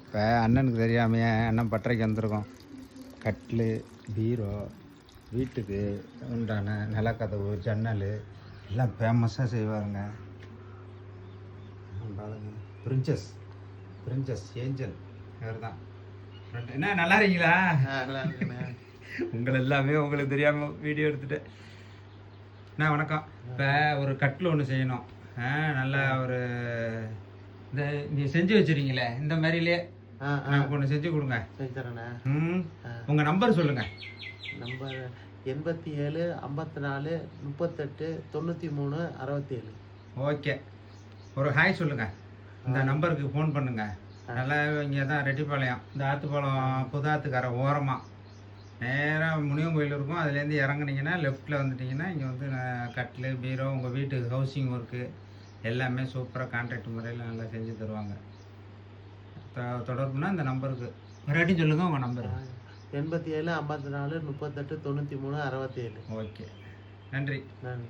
இப்போ அண்ணனுக்கு தெரியாமையே அண்ணன் பட்டறைக்கு வந்திருக்கோம். கட்டில், பீரோ, வீட்டுக்கு உண்டான நிலக்கதவு, ஜன்னல் எல்லாம் ஃபேமஸாக செய்வாருங்க. பாருங்க, பிரின்சஸ் ஏஞ்சல் இவர் தான். என்ன நல்லா இருக்கீங்களா? உங்களை எல்லாமே உங்களுக்கு தெரியாமல் வீடியோ எடுத்துகிட்டு. அண்ணா வணக்கம். இப்போ ஒரு கட்டில் ஒன்று செய்யணும். நல்லா ஒரு இந்த நீ செஞ்சு வச்சுருக்கீங்களே இந்த மாதிரிலே எனக்கு ஒன்று செஞ்சு கொடுங்க. உங்கள் நம்பர் சொல்லுங்கள். நம்பர் 87 54 38 93 67. ஓகே, ஒரு ஹாய் சொல்லுங்கள். இந்த நம்பருக்கு ஃபோன் பண்ணுங்கள். நல்லா இங்கே தான் ரெட்டிப்பாளையம், இந்த ஆற்றுப்பாளையம் புது ஆற்றுக்கார ஓரமாக நேராக முனியன் கோயில் இருக்கும். அதுலேருந்து இறங்குனீங்கன்னா லெஃப்ட்டில் வந்துட்டிங்கன்னா இங்கே வந்து கட்டில், பீரோ, உங்கள் வீட்டுக்கு ஹவுசிங் ஒர்க்கு எல்லாமே சூப்பராக கான்ட்ராக்ட் முறையில் நல்லா செஞ்சு தருவாங்க. தொடர்புனா இந்த நம்பருக்கு மறுபடி சொல்லுங்கள் உங்கள் நம்பர். 87 54 38 93 67. ஓகே, நன்றி. நன்றி.